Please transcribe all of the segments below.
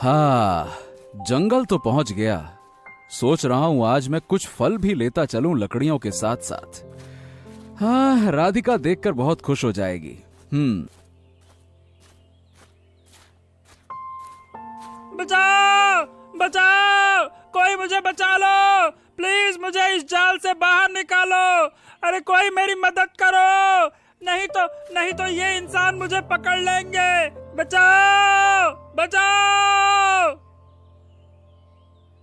हाँ, जंगल तो पहुंच गया। सोच रहा हूं आज मैं कुछ फल भी लेता चलूं लकड़ियों के साथ साथ। हाँ, राधिका देखकर बहुत खुश हो जाएगी। बचाओ बचाओ, कोई मुझे बचा लो, प्लीज मुझे इस जाल से बाहर निकालो। अरे कोई मेरी मदद करो, नहीं तो ये इंसान मुझे पकड़ लेंगे। बचाओ बचाओ।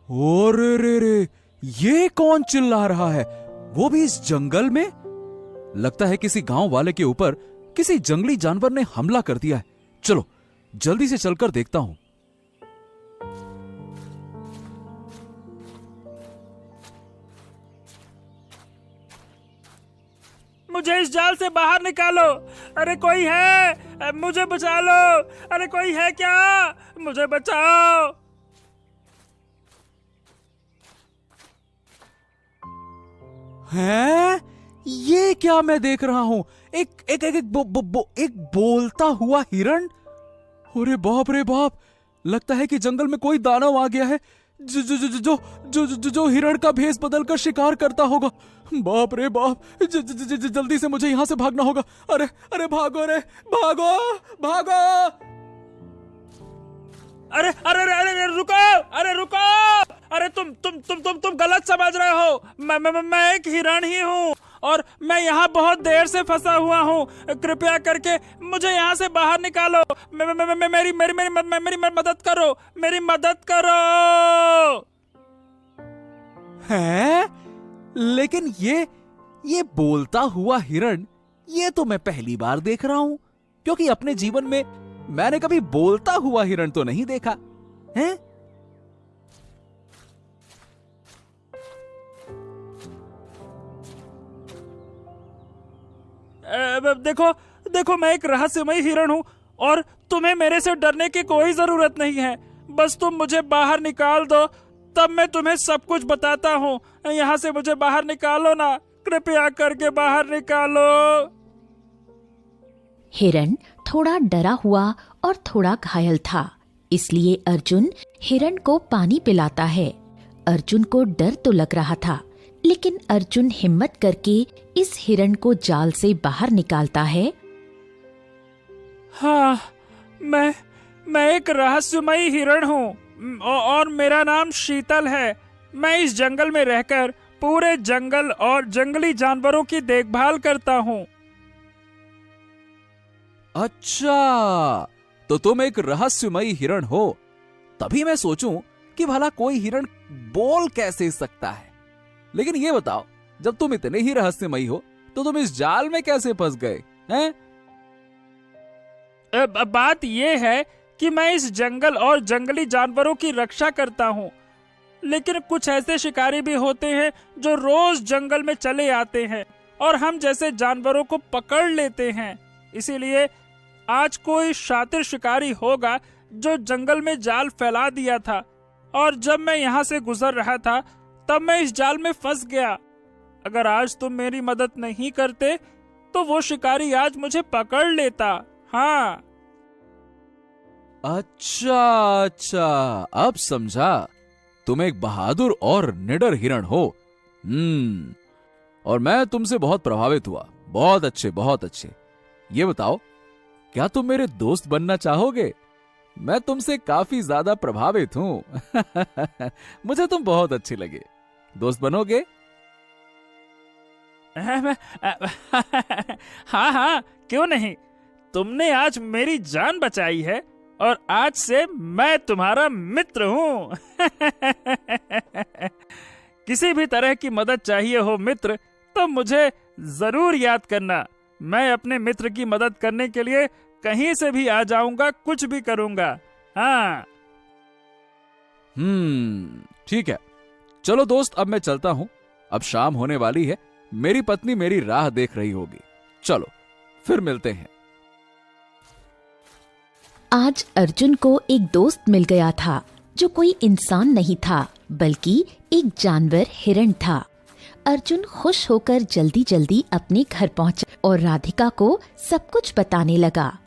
और रे, ये कौन चिल्ला रहा है, वो भी इस जंगल में? लगता है किसी गांव वाले के ऊपर किसी जंगली जानवर ने हमला कर दिया है। चलो जल्दी से चलकर देखता हूं। मुझे इस जाल से बाहर निकालो। अरे कोई है, मुझे बचा लो। अरे कोई है क्या, मुझे बचाओ। हैं? ये क्या मैं देख रहा हूं? एक बोलता हुआ हिरण। अरे बाप रे बाप, लगता है कि जंगल में कोई दानव आ गया है जो हिरण का भेष बदलकर शिकार करता होगा। बाप रे बाप, जल्दी से मुझे यहां से भागना होगा। अरे भागो रे, भागो भागो। अरे रुको, अरे रुको। अरे तुम गलत समझ रहे हो। मैं एक हिरण ही हूँ और मैं यहाँ बहुत देर से फंसा हुआ हूँ। कृपया करके मुझे यहाँ से बाहर निकालो। मेरी मदद करो, मेरी मदद करो। हैं? लेकिन ये बोलता हुआ हिरण, ये तो मैं पहली बार देख रहा हूं, क्योंकि अपने जीवन में मैंने कभी बोलता हुआ हिरण तो नहीं देखा है। देखो मैं एक रहस्यमयी हिरण हूँ और तुम्हें मेरे से डरने की कोई जरूरत नहीं है। बस तुम मुझे बाहर निकाल दो, तब मैं तुम्हें सब कुछ बताता हूँ। यहाँ से मुझे बाहर निकालो ना, कृपया करके बाहर निकालो। हिरण थोड़ा डरा हुआ और थोड़ा घायल था, इसलिए अर्जुन हिरण को पानी पिलाता है। अर्जुन को डर तो लग रहा था, लेकिन अर्जुन हिम्मत करके इस हिरण को जाल से बाहर निकालता है। हाँ, मैं एक रहस्यमयी हिरण हूँ और मेरा नाम शीतल है। मैं इस जंगल में रहकर पूरे जंगल और जंगली जानवरों की देखभाल करता हूँ। अच्छा, तो तुम एक रहस्यमयी हिरण हो। तभी मैं सोचूं कि भला कोई हिरण बोल कैसे सकता है। लेकिन ये बताओ, जब तुम इतने ही रहस्यमयी हो तो तुम इस जाल में कैसे फंस गए हैं? बात यह है कि मैं इस जंगल और जंगली जानवरों की रक्षा करता हूँ, लेकिन कुछ ऐसे शिकारी भी होते हैं जो रोज जंगल में चले आते हैं और हम जैसे जानवरों को पकड़ लेते हैं। इसीलिए आज कोई शातिर शिकारी होगा जो जंगल में जाल फैला दिया था, और जब मैं यहाँ से गुजर रहा था तब मैं इस जाल में फंस गया। अगर आज तुम मेरी मदद नहीं करते तो वो शिकारी आज मुझे पकड़ लेता। हाँ। अच्छा, अब समझा। तुम एक बहादुर और निडर हिरण हो। और मैं तुमसे बहुत प्रभावित हुआ। बहुत अच्छे। ये बताओ, क्या तुम मेरे दोस्त बनना चाहोगे? मैं तुमसे काफी ज्यादा प्रभावित हूं। मुझे तुम बहुत अच्छे लगे। दोस्त बनोगे? हाँ, क्यों नहीं। तुमने आज मेरी जान बचाई है और आज से मैं तुम्हारा मित्र हूँ। किसी भी तरह की मदद चाहिए हो मित्र, तो मुझे जरूर याद करना। मैं अपने मित्र की मदद करने के लिए कहीं से भी आ जाऊंगा, कुछ भी करूंगा। हाँ। ठीक है। चलो दोस्त, अब मैं चलता हूं। अब शाम होने वाली है, मेरी पत्नी मेरी राह देख रही होगी। चलो फिर मिलते हैं। आज अर्जुन को एक दोस्त मिल गया था, जो कोई इंसान नहीं था बल्कि एक जानवर हिरण था। अर्जुन खुश होकर जल्दी जल्दी अपने घर पहुंचा और राधिका को सब कुछ बताने लगा।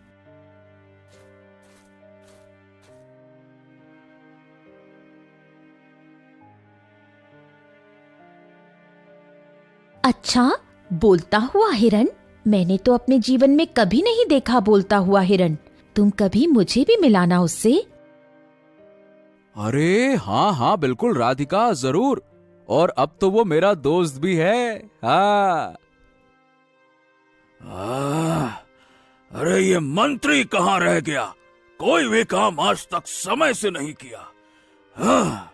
अच्छा, बोलता हुआ हिरन? मैंने तो अपने जीवन में कभी नहीं देखा बोलता हुआ हिरन। तुम कभी मुझे भी मिलाना उससे। अरे हाँ हाँ बिल्कुल राधिका, जरूर। और अब तो वो मेरा दोस्त भी है। हाँ। अरे ये मंत्री कहाँ रह गया? कोई भी काम आज तक समय से नहीं किया। हाँ।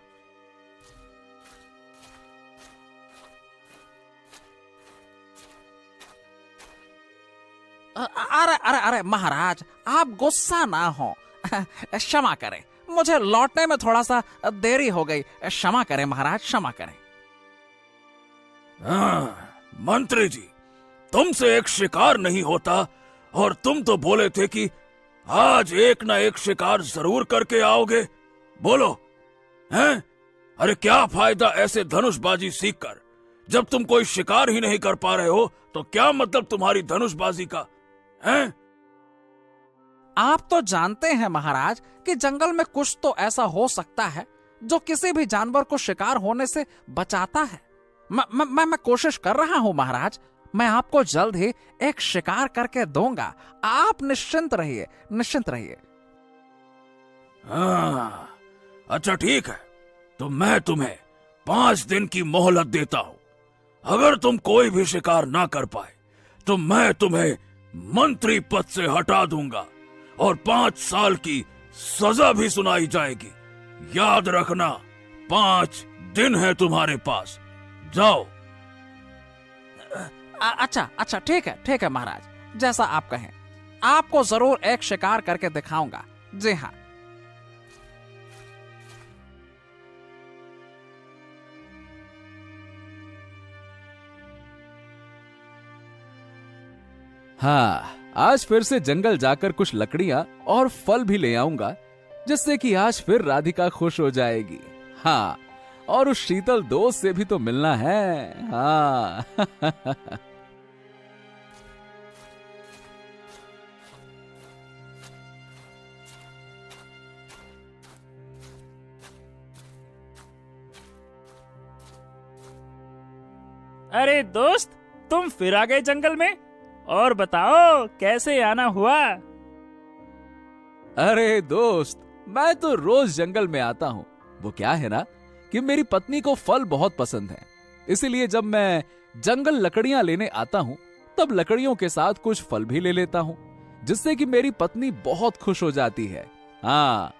अरे अरे अरे महाराज, आप गुस्सा ना हो। क्षमा करें, मुझे लौटने में थोड़ा सा देरी हो गई। क्षमा करें महाराज, क्षमा करें। मंत्री जी, तुमसे एक शिकार नहीं होता और तुम तो बोले थे कि आज एक ना एक शिकार जरूर करके आओगे। बोलो, हैं? अरे क्या फायदा ऐसे धनुषबाजी सीखकर जब तुम कोई शिकार ही नहीं कर पा रहे हो? तो क्या मतलब तुम्हारी धनुषबाजी का, हैं? आप तो जानते हैं महाराज कि जंगल में कुछ तो ऐसा हो सकता है जो किसी भी जानवर को शिकार होने से बचाता है। मैं कोशिश कर रहा हूं महाराज। मैं आपको जल्द ही एक शिकार करके दूंगा। आप निश्चिंत रहिए, निश्चिंत रहिए। अच्छा ठीक है, तो मैं तुम्हें 5 दिन की मोहलत देता हूं। अगर तुम कोई भी शिकार ना कर पाए तो मैं तुम्हें मंत्री पद से हटा दूंगा और 5 साल की सजा भी सुनाई जाएगी। याद रखना, 5 दिन है तुम्हारे पास। जाओ। अच्छा ठीक है महाराज, जैसा आप कहें। आपको जरूर एक शिकार करके दिखाऊंगा। जी हाँ। हाँ, आज फिर से जंगल जाकर कुछ लकड़ियां और फल भी ले आऊंगा, जिससे कि आज फिर राधिका खुश हो जाएगी। हाँ, और उस शीतल दोस्त से भी तो मिलना है। हाँ। अरे दोस्त, तुम फिर आ गए जंगल में। और बताओ कैसे आना हुआ? अरे दोस्त, मैं तो रोज जंगल में आता हूँ। वो क्या है ना कि मेरी पत्नी को फल बहुत पसंद है, इसीलिए जब मैं जंगल लकड़ियां लेने आता हूँ तब लकड़ियों के साथ कुछ फल भी ले लेता हूँ, जिससे कि मेरी पत्नी बहुत खुश हो जाती है। हाँ।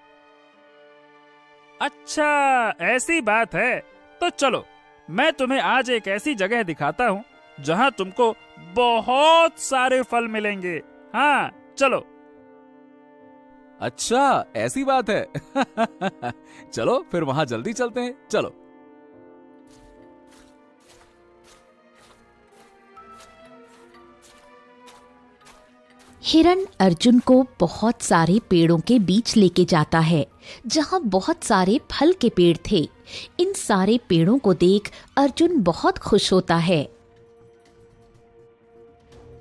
अच्छा, ऐसी बात है। तो चलो, मैं तुम्हें आज एक ऐसी जगह दिखाता हूँ जहाँ तुमको बहुत सारे फल मिलेंगे। हाँ, चलो। अच्छा, ऐसी बात है। चलो फिर वहां जल्दी चलते हैं। चलो। हिरन अर्जुन को बहुत सारे पेड़ों के बीच लेके जाता है, जहाँ बहुत सारे फल के पेड़ थे। इन सारे पेड़ों को देख अर्जुन बहुत खुश होता है।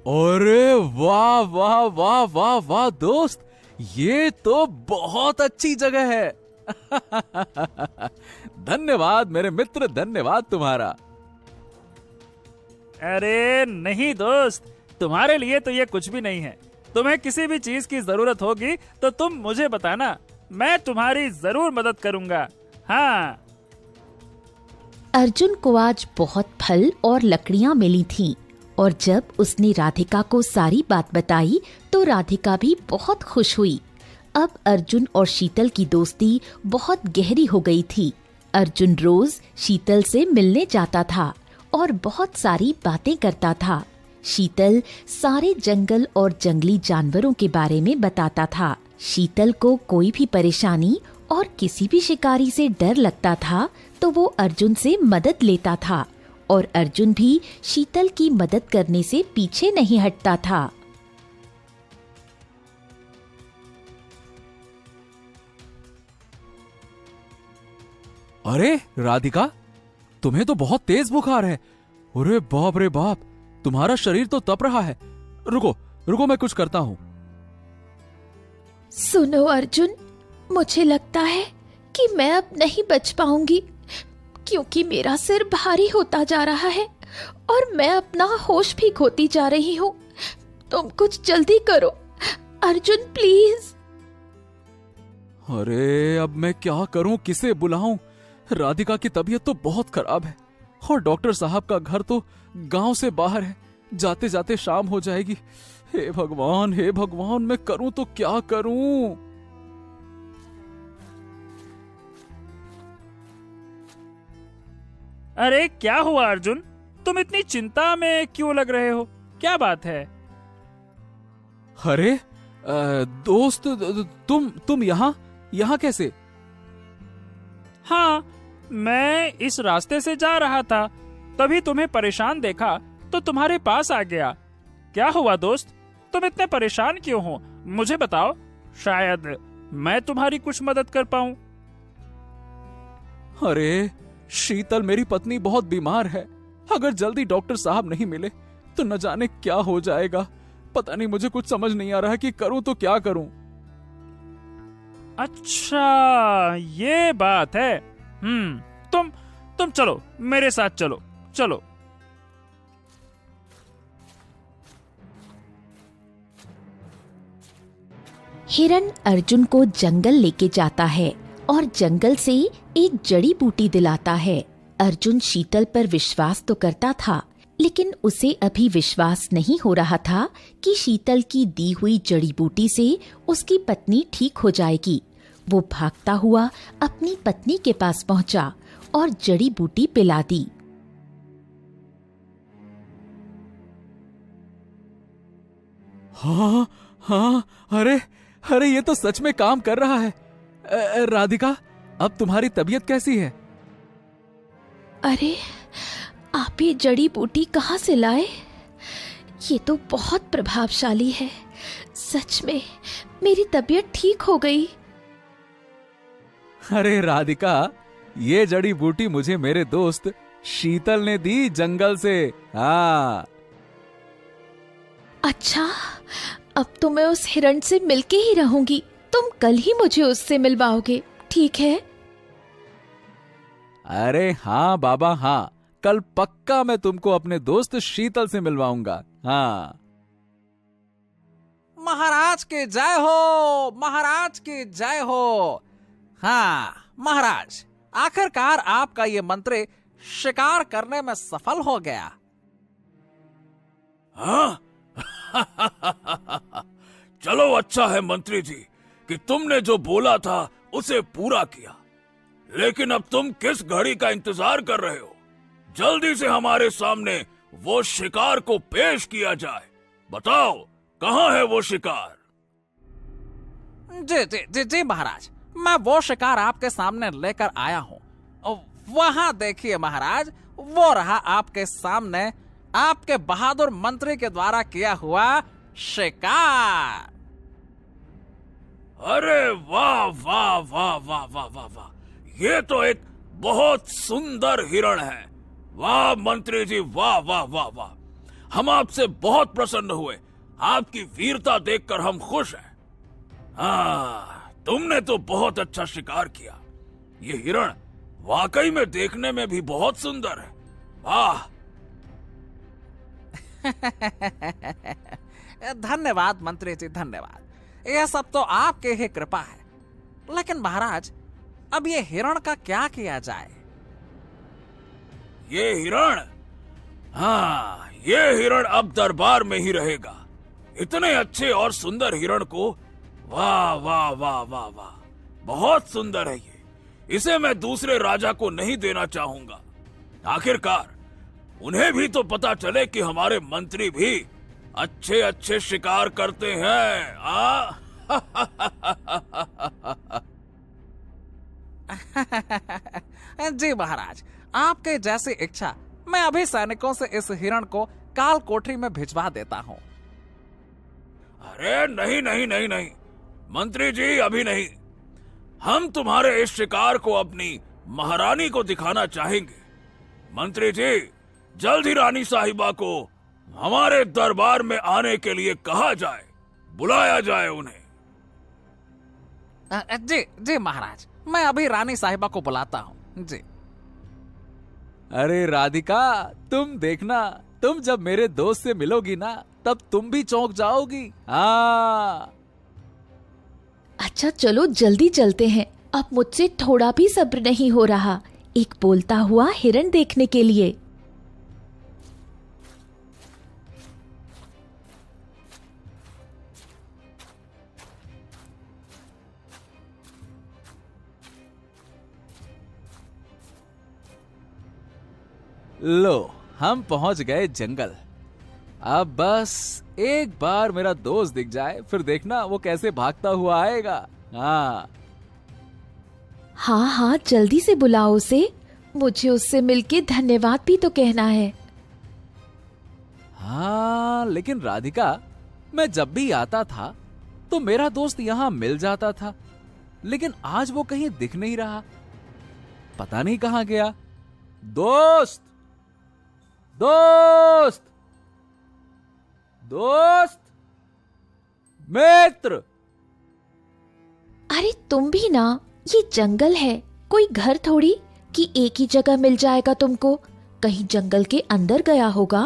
अरे वाह वाह वाह वाह वाह दोस्त, ये तो बहुत अच्छी जगह है। धन्यवाद मेरे मित्र, धन्यवाद तुम्हारा। अरे नहीं दोस्त, तुम्हारे लिए तो ये कुछ भी नहीं है। तुम्हें किसी भी चीज की जरूरत होगी तो तुम मुझे बताना, मैं तुम्हारी जरूर मदद करूंगा। हाँ। अर्जुन को आज बहुत फल और लकड़ियां मिली थीं, और जब उसने राधिका को सारी बात बताई तो राधिका भी बहुत खुश हुई। अब अर्जुन और शीतल की दोस्ती बहुत गहरी हो गई थी। अर्जुन रोज शीतल से मिलने जाता था और बहुत सारी बातें करता था। शीतल सारे जंगल और जंगली जानवरों के बारे में बताता था। शीतल को कोई भी परेशानी और किसी भी शिकारी से डर लगता था तो वो अर्जुन से मदद लेता था, और अर्जुन भी शीतल की मदद करने से पीछे नहीं हटता था। अरे राधिका, तुम्हें तो बहुत तेज बुखार है। अरे बाप रे बाप, तुम्हारा शरीर तो तप रहा है। रुको रुको, मैं कुछ करता हूँ। सुनो अर्जुन, मुझे लगता है कि मैं अब नहीं बच पाऊंगी, क्योंकि मेरा सिर भारी होता जा रहा है और मैं अपना होश भी खोती जा रही हूँ। तुम कुछ जल्दी करो अर्जुन, प्लीज। अरे अब मैं क्या करूं, किसे बुलाऊं? राधिका की तबीयत तो बहुत खराब है और डॉक्टर साहब का घर तो गांव से बाहर है। जाते जाते शाम हो जाएगी। हे भगवान, हे भगवान, मैं करूं तो क्या करूं? अरे क्या हुआ अर्जुन, तुम इतनी चिंता में क्यों लग रहे हो? क्या बात है? अरे दोस्त, तुम यहाँ कैसे? हाँ, मैं इस रास्ते से जा रहा था, तभी तुम्हें परेशान देखा तो तुम्हारे पास आ गया। क्या हुआ दोस्त, तुम इतने परेशान क्यों हो? मुझे बताओ, शायद मैं तुम्हारी कुछ मदद कर पाऊं। अरे शीतल, मेरी पत्नी बहुत बीमार है। अगर जल्दी डॉक्टर साहब नहीं मिले तो न जाने क्या हो जाएगा। पता नहीं, मुझे कुछ समझ नहीं आ रहा कि करूं तो क्या करूं। अच्छा, ये बात है। तुम चलो, मेरे साथ चलो। चलो। हिरण अर्जुन को जंगल लेके जाता है और जंगल से एक जड़ी बूटी दिलाता है। अर्जुन शीतल पर विश्वास तो करता था, लेकिन उसे अभी विश्वास नहीं हो रहा था कि शीतल की दी हुई जड़ी बूटी से उसकी पत्नी ठीक हो जाएगी। वो भागता हुआ अपनी पत्नी के पास पहुंचा और जड़ी बूटी पिला दी। हाँ हाँ, अरे ये तो सच में काम कर रहा है। राधिका, अब तुम्हारी तबीयत कैसी है? अरे आप ये जड़ी बूटी कहाँ से लाए? ये तो बहुत प्रभावशाली है। सच में मेरी तबीयत ठीक हो गई। अरे राधिका, ये जड़ी बूटी मुझे मेरे दोस्त शीतल ने दी जंगल से। हाँ। अच्छा, अब तो मैं उस हिरण से मिलके ही रहूंगी। तुम कल ही मुझे उससे मिलवाओगे, ठीक है? अरे हाँ बाबा, हाँ, कल पक्का मैं तुमको अपने दोस्त शीतल से मिलवाऊंगा। हाँ। महाराज की जय हो, महाराज की जय हो। हाँ महाराज, आखिरकार आपका ये मंत्री शिकार करने में सफल हो गया। हाँ? चलो, अच्छा है मंत्री जी कि तुमने जो बोला था उसे पूरा किया। लेकिन अब तुम किस घड़ी का इंतजार कर रहे हो? जल्दी से हमारे सामने वो शिकार को पेश किया जाए। बताओ, कहाँ है वो शिकार? जी जी जी जी महाराज, मैं वो शिकार आपके सामने लेकर आया हूँ। वहाँ देखिए महाराज, वो रहा आपके सामने आपके बहादुर मंत्री के द्वारा किया हुआ शिकार। अरे वाह वाह वाह वाह वाह वाह वाह, ये तो एक बहुत सुंदर हिरण है। वाह मंत्री जी, वाह वाह वाह वाह। हम आपसे बहुत प्रसन्न हुए। आपकी वीरता देखकर हम खुश हैं। हाँ, तुमने तो बहुत अच्छा शिकार किया। ये हिरण वाकई में देखने में भी बहुत सुंदर है। वाह। धन्यवाद मंत्री जी, धन्यवाद। यह सब तो आपके ही कृपा है। लेकिन महाराज, अब ये हिरण का क्या किया जाए? ये हिरण? हाँ, ये हिरण अब दरबार में ही रहेगा। इतने अच्छे और सुंदर हिरण को, वाह वाह वाह वाह वाह, बहुत सुंदर है ये। इसे मैं दूसरे राजा को नहीं देना चाहूंगा। आखिरकार उन्हें भी तो पता चले कि हमारे मंत्री भी अच्छे अच्छे शिकार करते हैं। जी महाराज, आपके जैसी इच्छा। मैं अभी सैनिकों से इस हिरण को काल कोठरी में भिजवा देता हूँ। अरे नहीं नहीं नहीं नहीं मंत्री जी, अभी नहीं। हम तुम्हारे इस शिकार को अपनी महारानी को दिखाना चाहेंगे। मंत्री जी, जल्द ही रानी साहिबा को हमारे दरबार में आने के लिए कहा जाए, बुलाया जाए उन्हें। जी जी महाराज, मैं अभी रानी साहिबा को बुलाता हूँ। जी। अरे राधिका, तुम देखना, तुम जब मेरे दोस्त से मिलोगी ना, तब तुम भी चौंक जाओगी। हाँ। अच्छा चलो जल्दी चलते हैं, अब मुझसे थोड़ा भी सब्र नहीं हो रहा एक बोलता हुआ हिरण देखने के लिए। लो, हम पहुंच गए जंगल। अब बस एक बार मेरा दोस्त दिख जाए, फिर देखना वो कैसे भागता हुआ आएगा। हाँ। हाँ हाँ जल्दी से बुलाओ उसे, मुझे उससे मिलके धन्यवाद भी तो कहना है। हाँ, लेकिन राधिका, मैं जब भी आता था तो मेरा दोस्त यहां मिल जाता था, लेकिन आज वो कहीं दिख नहीं रहा। पता नहीं कहां गया। दोस्त, दोस्त, दोस्त, मित्र। अरे तुम भी ना, ये जंगल है, कोई घर थोड़ी कि एक ही जगह मिल जाएगा तुमको। कहीं जंगल के अंदर गया होगा।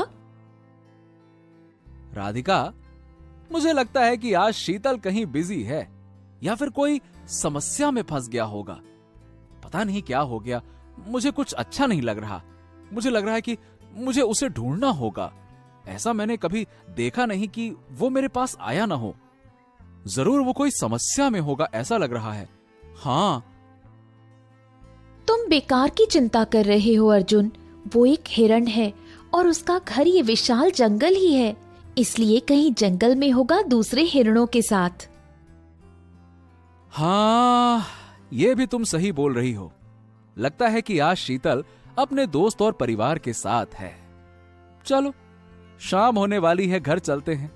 राधिका, मुझे लगता है कि आज शीतल कहीं बिजी है या फिर कोई समस्या में फंस गया होगा। पता नहीं क्या हो गया, मुझे कुछ अच्छा नहीं लग रहा। मुझे लग रहा है कि मुझे उसे ढूंढना होगा। ऐसा मैंने कभी देखा नहीं कि वो मेरे पास आया ना हो। जरूर वो कोई समस्या में होगा, ऐसा लग रहा है। हाँ। तुम बेकार की चिंता कर रहे हो अर्जुन, वो एक हिरण है और उसका घर ये विशाल जंगल ही है, इसलिए कहीं जंगल में होगा दूसरे हिरणों के साथ। हाँ, ये भी तुम सही बोल रही हो। लगता है कि आज शीतल अपने दोस्त और परिवार के साथ है। चलो, शाम होने वाली है, घर चलते हैं।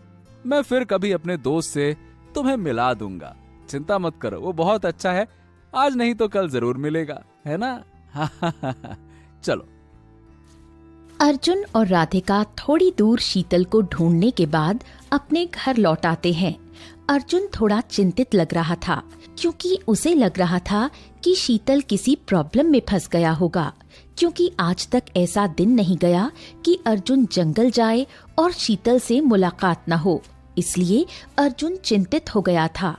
मैं फिर कभी अपने दोस्त से तुम्हें मिला दूंगा, चिंता मत करो, वो बहुत अच्छा है। आज नहीं तो कल जरूर मिलेगा, है ना? चलो। अर्जुन और राधिका थोड़ी दूर शीतल को ढूंढने के बाद अपने घर लौट आते हैं। अर्जुन थोड़ा चिंतित लग रहा था, क्योंकि उसे लग रहा था कि शीतल किसी प्रॉब्लम में फंस गया होगा, क्योंकि आज तक ऐसा दिन नहीं गया कि अर्जुन जंगल जाए और शीतल से मुलाकात न हो। इसलिए अर्जुन चिंतित हो गया था।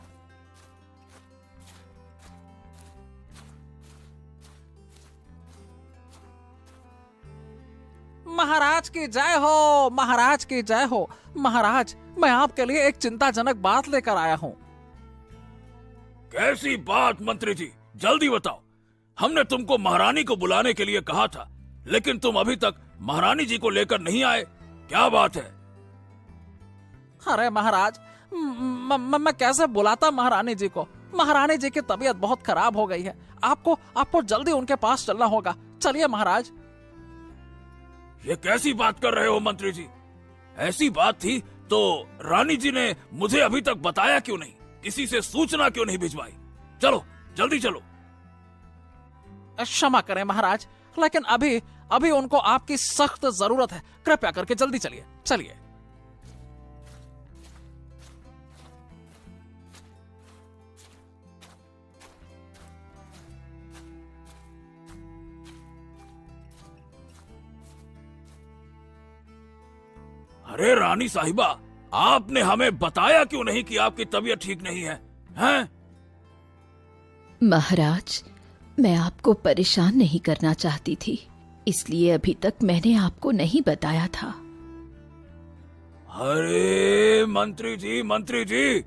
महाराज की जय हो, महाराज की जय हो। महाराज, मैं आपके लिए एक चिंताजनक बात लेकर आया हूँ। कैसी बात मंत्री जी, जल्दी बताओ। हमने तुमको महारानी को बुलाने के लिए कहा था, लेकिन तुम अभी तक महारानी जी को लेकर नहीं आए। क्या बात है? अरे महाराज, मैं कैसे बुलाता महारानी जी को? महारानी जी की तबीयत बहुत खराब हो गई है। आपको जल्दी उनके पास चलना होगा। चलिए महाराज। ये कैसी बात कर रहे हो मंत्री जी? ऐसी बात थी तो रानी जी ने मुझे अभी तक बताया क्यों नहीं? किसी से सूचना क्यों नहीं भिजवाई? चलो, जल्दी चलो। क्षमा करें महाराज, लेकिन अभी उनको आपकी सख्त जरूरत है। कृपया करके जल्दी चलिए, चलिए। अरे रानी साहिबा, आपने हमें बताया क्यों नहीं कि आपकी तबीयत ठीक नहीं है? हैं? महाराज, मैं आपको परेशान नहीं करना चाहती थी, इसलिए अभी तक मैंने आपको नहीं बताया था। अरे मंत्री जी,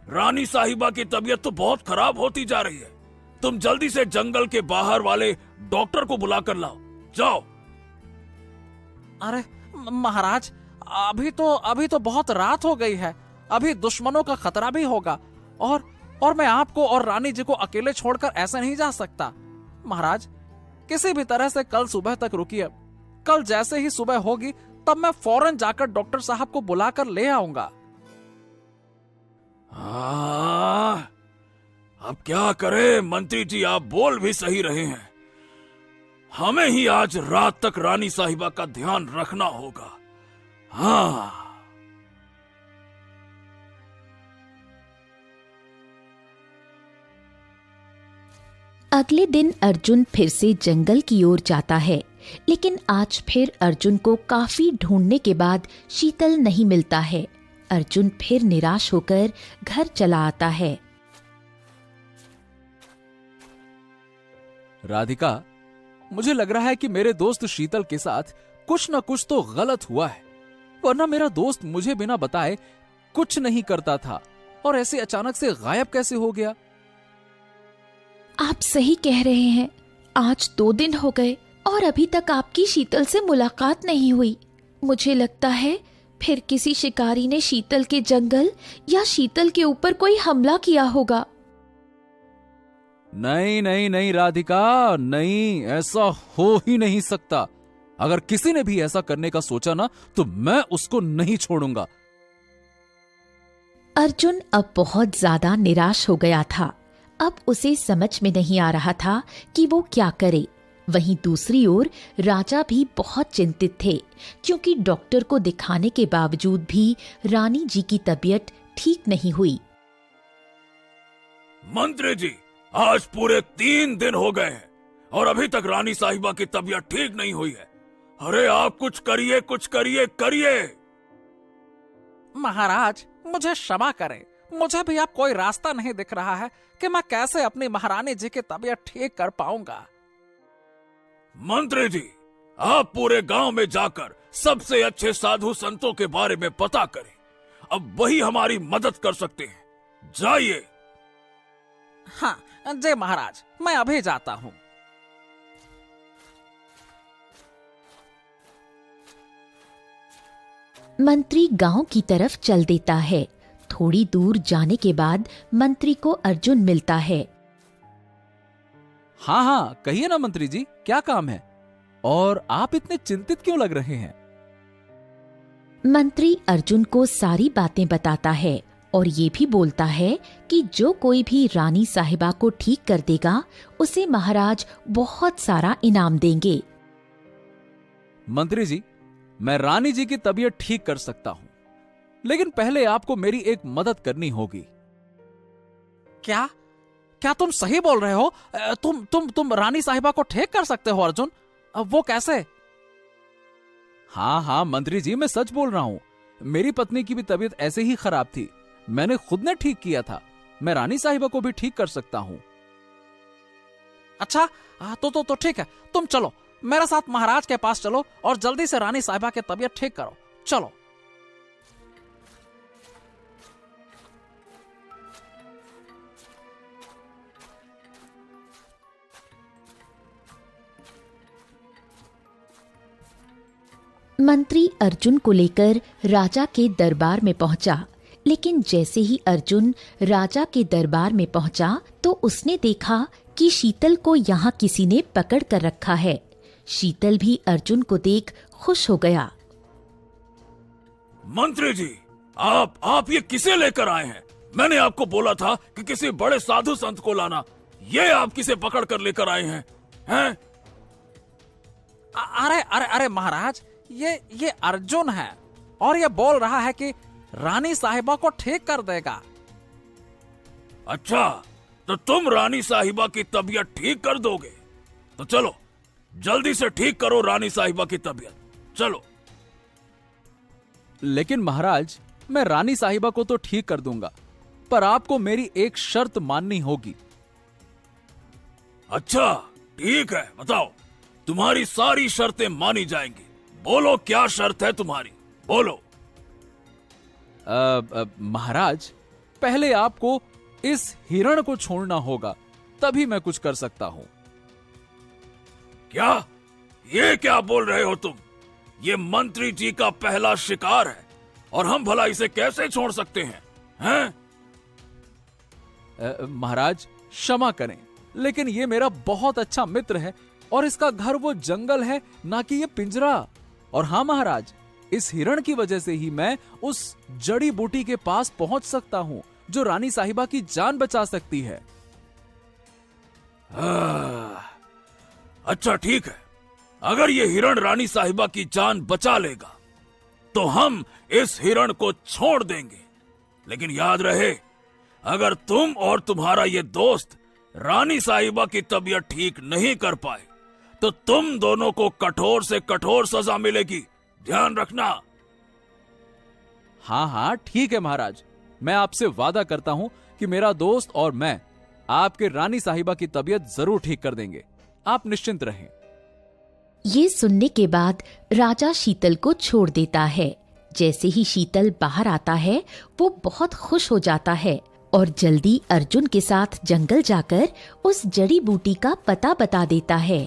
रानी साहिबा की तबीयत तो बहुत खराब होती जा रही है। तुम जल्दी से जंगल के बाहर वाले डॉक्टर को बुला कर लाओ, जाओ। अरे महाराज, अभी तो बहुत रात हो गई है। अभी दुश्मनों का खतरा भी होगा, और मैं आपको और रानी जी को अकेले छोड़कर ऐसे नहीं जा सकता। महाराज, किसी भी तरह से कल सुबह तक रुकिए। कल जैसे ही सुबह होगी तब मैं फौरन जाकर डॉक्टर साहब को बुलाकर ले आऊंगा। अब क्या करें मंत्री जी, आप बोल भी सही रहे हैं। हमें ही आज रात तक रानी साहिबा का ध्यान रखना होगा। हाँ। अगले दिन अर्जुन फिर से जंगल की ओर जाता है, लेकिन आज फिर अर्जुन को काफी ढूंढने के बाद शीतल नहीं मिलता है। अर्जुन फिर निराश होकर घर चला आता है। राधिका, मुझे लग रहा है कि मेरे दोस्त शीतल के साथ कुछ न कुछ तो गलत हुआ है, वरना मेरा दोस्त मुझे बिना बताए कुछ नहीं करता था और ऐसे अचानक से गायब कैसे हो गया? आप सही कह रहे हैं। आज 2 दिन हो गए और अभी तक आपकी शीतल से मुलाकात नहीं हुई। मुझे लगता है फिर किसी शिकारी ने शीतल के जंगल या शीतल के ऊपर कोई हमला किया होगा। नहीं नहीं नहीं राधिका, नहीं, ऐसा हो ही नहीं सकता। अगर किसी ने भी ऐसा करने का सोचा ना तो मैं उसको नहीं छोड़ूंगा। अर्जुन अब बहुत ज्यादा निराश हो गया था। अब उसे समझ में नहीं आ रहा था कि वो क्या करे। वहीं दूसरी ओर राजा भी बहुत चिंतित थे, क्योंकि डॉक्टर को दिखाने के बावजूद भी रानी जी की तबीयत ठीक नहीं हुई। मंत्री जी, आज पूरे 3 दिन हो गए हैं और अभी तक रानी साहिबा की तबीयत ठीक नहीं हुई है। अरे आप कुछ करिए, कुछ करिए, करिए। महाराज, मुझे क्षमा करें, मुझे भी अब कोई रास्ता नहीं दिख रहा है कि मैं कैसे अपनी महारानी जी की तबीयत ठीक कर पाऊंगा। मंत्री जी, आप पूरे गांव में जाकर सबसे अच्छे साधु संतों के बारे में पता करें। अब वही हमारी मदद कर सकते हैं। जाइए। हाँ जय महाराज, मैं अभी जाता हूँ। मंत्री गांव की तरफ चल देता है। थोड़ी दूर जाने के बाद मंत्री को अर्जुन मिलता है। हाँ हाँ, कहिए ना मंत्री जी, क्या काम है और आप इतने चिंतित क्यों लग रहे हैं? मंत्री अर्जुन को सारी बातें बताता है और ये भी बोलता है कि जो कोई भी रानी साहिबा को ठीक कर देगा उसे महाराज बहुत सारा इनाम देंगे। मंत्री जी, मैं रानी जी की तबीयत ठीक कर सकता हूं, लेकिन पहले आपको मेरी एक मदद करनी होगी। क्या क्या तुम सही बोल रहे हो? तुम रानी साहिबा को ठीक कर सकते हो अर्जुन? वो कैसे? हाँ हाँ मंत्री जी, मैं सच बोल रहा हूं। मेरी पत्नी की भी तबीयत ऐसे ही खराब थी, मैंने खुद ने ठीक किया था। मैं रानी साहिबा को भी ठीक कर सकता हूं। अच्छा, तो ठीक है, तुम चलो मेरे साथ महाराज के पास चलो और जल्दी से रानी साहिबा की तबीयत ठीक करो। चलो। मंत्री अर्जुन को लेकर राजा के दरबार में पहुंचा, लेकिन जैसे ही अर्जुन राजा के दरबार में पहुंचा तो उसने देखा कि शीतल को यहाँ किसी ने पकड़ कर रखा है। शीतल भी अर्जुन को देख खुश हो गया। मंत्री जी, आप ये किसे लेकर आए हैं? मैंने आपको बोला था कि किसी बड़े साधु संत को लाना। ये आप किसे पकड़ कर लेकर आए हैं? हैं? अरे अरे अरे महाराज, ये अर्जुन है और ये बोल रहा है कि रानी साहिबा को ठीक कर देगा। अच्छा, तो तुम रानी साहिबा की तबीयत ठीक कर दोगे? तो चलो जल्दी से ठीक करो रानी साहिबा की तबीयत, चलो। लेकिन महाराज, मैं रानी साहिबा को तो ठीक कर दूंगा, पर आपको मेरी एक शर्त माननी होगी। अच्छा ठीक है, बताओ। तुम्हारी सारी शर्तें मानी जाएंगी। बोलो क्या शर्त है तुम्हारी, बोलो। महाराज, पहले आपको इस हिरण को छोड़ना होगा, तभी मैं कुछ कर सकता हूं। क्या? ये क्या बोल रहे हो तुम? ये मंत्री जी का पहला शिकार है और हम भला इसे कैसे छोड़ सकते हैं? हैं? महाराज क्षमा करें, लेकिन ये मेरा बहुत अच्छा मित्र है और इसका घर वो जंगल है, ना कि ये पिंजरा। और हाँ महाराज, इस हिरण की वजह से ही मैं उस जड़ी बूटी के पास पहुंच सकता हूं जो रानी साहिबा की जान बचा सकती है। अच्छा ठीक है, अगर ये हिरण रानी साहिबा की जान बचा लेगा तो हम इस हिरण को छोड़ देंगे। लेकिन याद रहे, अगर तुम और तुम्हारा ये दोस्त रानी साहिबा की तबीयत ठीक नहीं कर पाए तो तुम दोनों को कठोर से कठोर सजा मिलेगी, ध्यान रखना। हाँ हाँ ठीक है महाराज, मैं आपसे वादा करता हूं कि मेरा दोस्त और मैं आपके रानी साहिबा की तबीयत जरूर ठीक कर देंगे, आप निश्चिंत रहें। ये सुनने के बाद राजा शीतल को छोड़ देता है। जैसे ही शीतल बाहर आता है वो बहुत खुश हो जाता है और जल्दी अर्जुन के साथ जंगल जाकर उस जड़ी बूटी का पता बता देता है।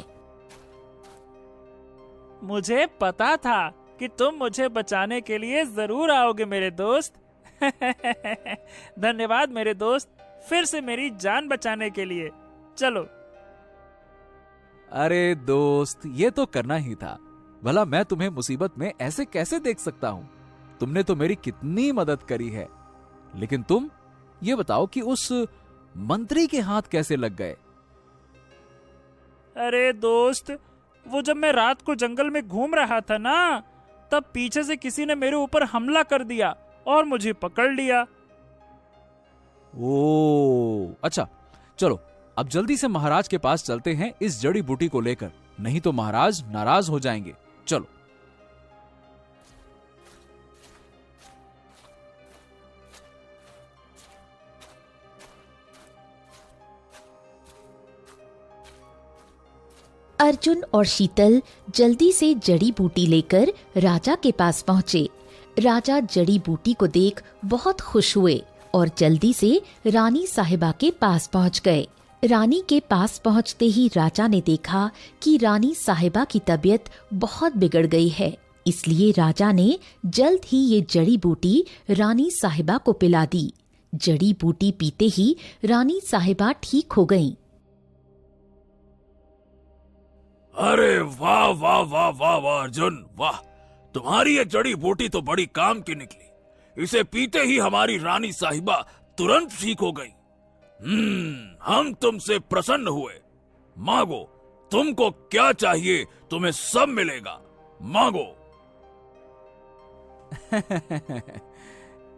मुझे पता था कि तुम मुझे बचाने के लिए जरूर आओगे मेरे दोस्त। धन्यवाद मेरे दोस्त, फिर से मेरी जान बचाने के लिए। चलो। अरे दोस्त, ये तो करना ही था। भला मैं तुम्हें मुसीबत में ऐसे कैसे देख सकता हूं? तुमने तो मेरी कितनी मदद करी है। लेकिन तुम ये बताओ कि उस मंत्री के हाथ कैसे लग गए? अरे दोस्त, वो जब मैं रात को जंगल में घूम रहा था ना, तब पीछे से किसी ने मेरे ऊपर हमला कर दिया और मुझे पकड़ लिया। ओ अच्छा, चलो अब जल्दी से महाराज के पास चलते हैं इस जड़ी बूटी को लेकर, नहीं तो महाराज नाराज हो जाएंगे। चलो। अर्जुन और शीतल जल्दी से जड़ी बूटी लेकर राजा के पास पहुंचे। राजा जड़ी बूटी को देख बहुत खुश हुए और जल्दी से रानी साहिबा के पास पहुंच गए। रानी के पास पहुंचते ही राजा ने देखा कि रानी साहिबा की तबीयत बहुत बिगड़ गई है। इसलिए राजा ने जल्द ही ये जड़ी बूटी रानी साहिबा को पिला दी। जड़ी बूटी पीते ही रानी साहिबा ठीक हो गईं। अरे वाह वाह वाह वाह वाह अर्जुन, वाह! तुम्हारी ये जड़ी बूटी तो बड़ी काम की निकली। इसे पीते ही हमारी रानी साहिबा तुरंत ठीक हो गई। हम तुमसे प्रसन्न हुए। मांगो, तुमको क्या चाहिए, तुम्हें सब मिलेगा। मांगो।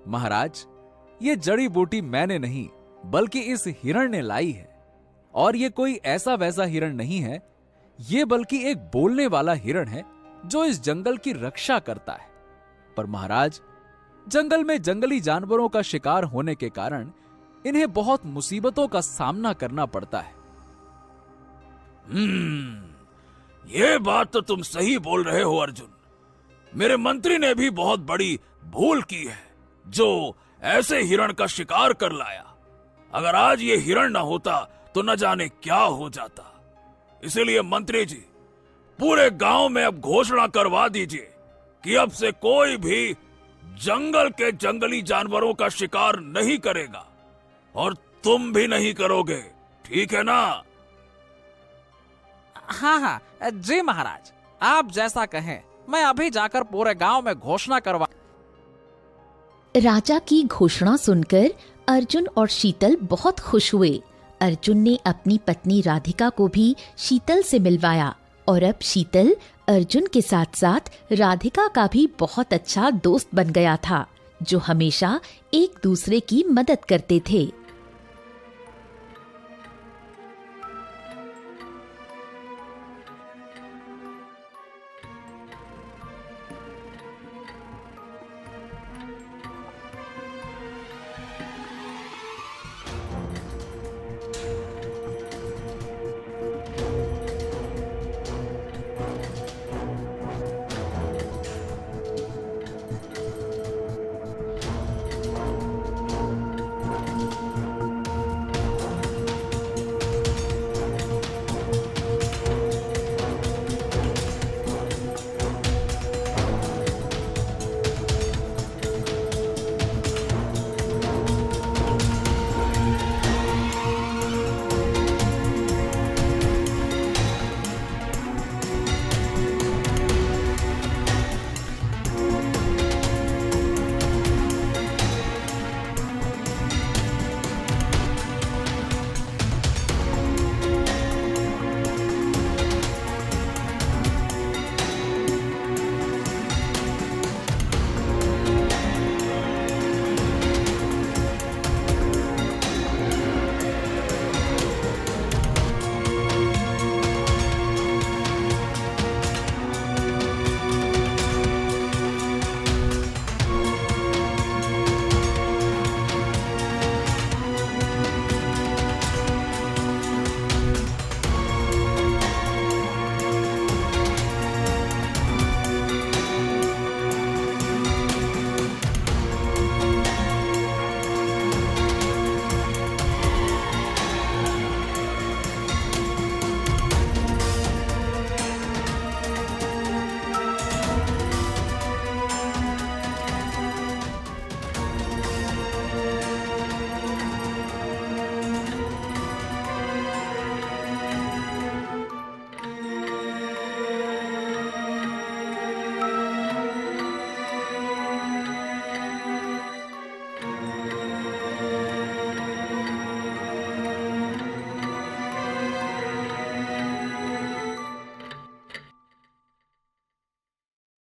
महाराज, ये जड़ी बूटी मैंने नहीं बल्कि इस हिरण ने लाई है। और ये कोई ऐसा वैसा हिरण नहीं है, ये बल्कि एक बोलने वाला हिरण है जो इस जंगल की रक्षा करता है। पर महाराज, जंगल में जंगली जानवरों का शिकार होने के कारण इन्हें बहुत मुसीबतों का सामना करना पड़ता है। ये बात तो तुम सही बोल रहे हो अर्जुन। मेरे मंत्री ने भी बहुत बड़ी भूल की है जो ऐसे हिरण का शिकार कर लाया। अगर आज ये हिरण ना होता तो न जाने क्या हो जाता। इसीलिए मंत्री जी, पूरे गांव में अब घोषणा करवा दीजिए कि अब से कोई भी जंगल के जंगली जानवरों का शिकार नहीं करेगा, और तुम भी नहीं करोगे, ठीक है ना? हाँ हाँ जी महाराज, आप जैसा कहें। मैं अभी जाकर पूरे गांव में घोषणा करवा। राजा की घोषणा सुनकर अर्जुन और शीतल बहुत खुश हुए। अर्जुन ने अपनी पत्नी राधिका को भी शीतल से मिलवाया और अब शीतल अर्जुन के साथ साथ राधिका का भी बहुत अच्छा दोस्त बन गया था, जो हमेशा एक दूसरे की मदद करते थे।